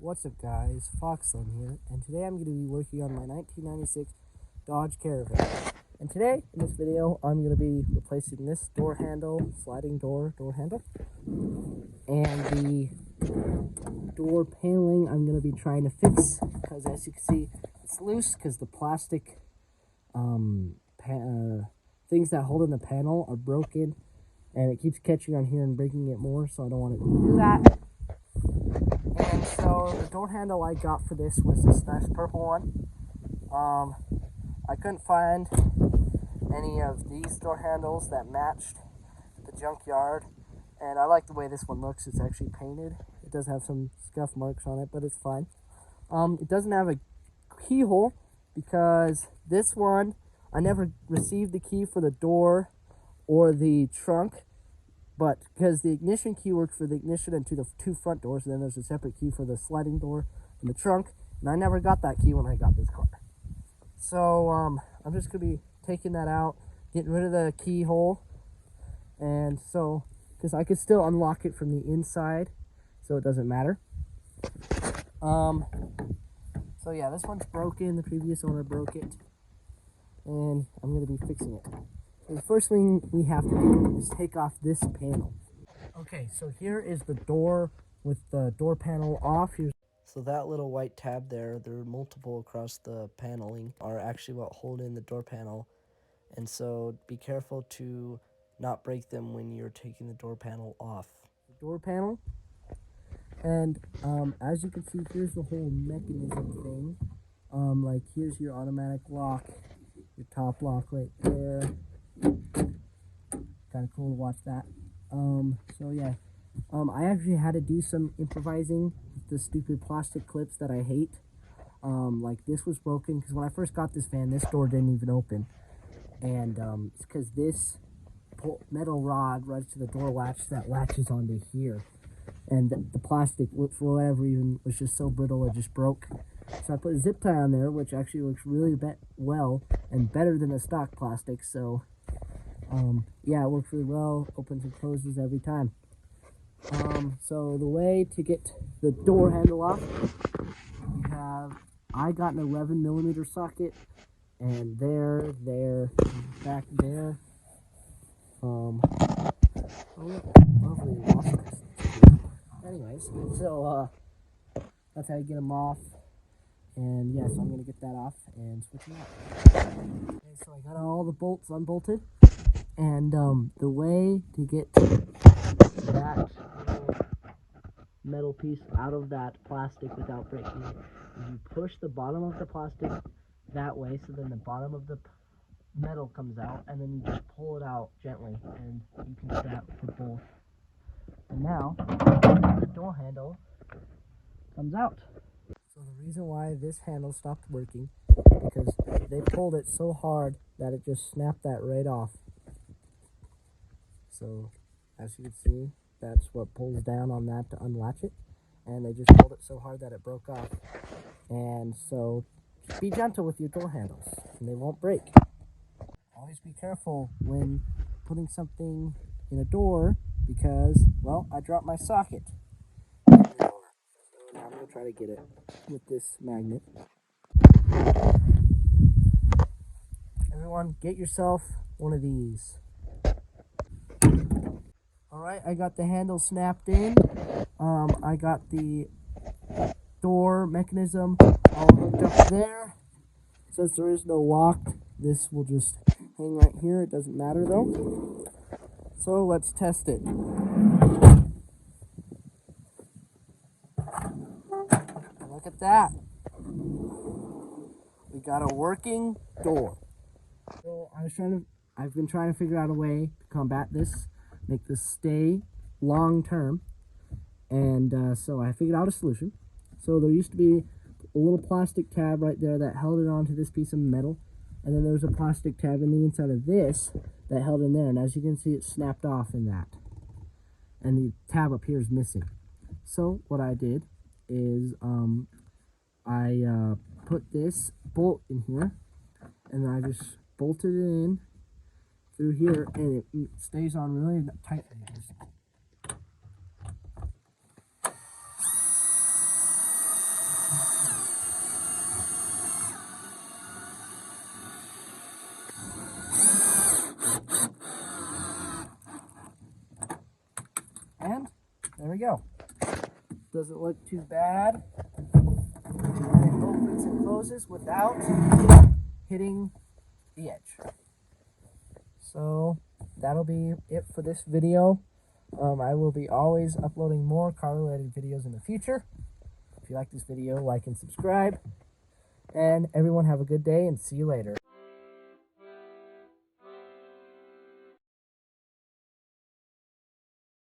What's up guys, Foxlin here, and today I'm going to be working on my 1996 Dodge Caravan. And today, in this video, I'm going to be replacing this door handle, sliding door handle, and the door paneling I'm going to be trying to fix, because as you can see, it's loose because the plastic things that hold in the panel are broken, and it keeps catching on here and breaking it more, so I don't want it to do that. And so the door handle I got for this was this nice purple one. I couldn't find any of these door handles that matched the junkyard, and I like the way this one looks. It's actually painted. It does have some scuff marks on it, but it's fine. It doesn't have a keyhole because this one, I never received the key for the door or the trunk. But because the ignition key works for the ignition and to the two front doors, and then there's a separate key for the sliding door and the trunk, and I never got that key when I got this car. So I'm just going to be taking that out, getting rid of the keyhole, and so, because I could still unlock it from the inside, so it doesn't matter. So yeah, this one's broken. The previous owner broke it, and I'm going to be fixing it. So the first thing we have to do is take off this panel. Okay, so here is the door with the door panel off. So that little white tab there are multiple across the paneling, are actually what hold in the door panel. And so be careful to not break them when you're taking the door panel off. The door panel, and as you can see, here's the whole mechanism thing. Like here's your automatic lock, your top lock right there. Kind of cool to watch that. So yeah, I actually had to do some improvising with the stupid plastic clips that I hate. Like this was broken because when I first got this van, this door didn't even open, and it's because this metal rod runs to the door latch that latches onto here, and the plastic, for whatever reason, was just so brittle it just broke. So I put a zip tie on there, which actually works really well and better than the stock plastic. So yeah, it works really well, opens and closes every time. So the way to get the door handle off, I got an 11mm socket, and there, back there. Lovely lost this. Anyways, so that's how you get them off. And yeah, so I'm gonna get that off and switch them out. Okay, so I got all the bolts unbolted. And the way to get that metal piece out of that plastic without breaking it is you push the bottom of the plastic that way, so then the bottom of the metal comes out, and then you just pull it out gently, and you can strap for both. And now the door handle comes out. So the reason why this handle stopped working is because they pulled it so hard that it just snapped that right off. So, as you can see, that's what pulls down on that to unlatch it. And they just pulled it so hard that it broke off. And so, just be gentle with your door handles, and they won't break. Always be careful when putting something in a door, because, well, I dropped my socket in the door. So now I'm going to try to get it with this magnet. Everyone, get yourself one of these. Alright, I got the handle snapped in. I got the door mechanism all hooked up there. Since there is no lock, this will just hang right here. It doesn't matter though. So let's test it. Look at that. We got a working door. So I've been trying to figure out a way to combat this, make this stay long term. And so I figured out a solution. So there used to be a little plastic tab right there that held it onto this piece of metal, and then there was a plastic tab in the inside of this that held in there, and as you can see, it snapped off in that, and the tab up here is missing. So what I did is I put this bolt in here, and I just bolted it in through here, and it stays on really tightly. there we go. Doesn't look too bad. And it opens and closes without hitting the edge. So that'll be it for this video. I will be always uploading more car-related videos in the future. If you like this video, like and subscribe. And everyone have a good day and see you later.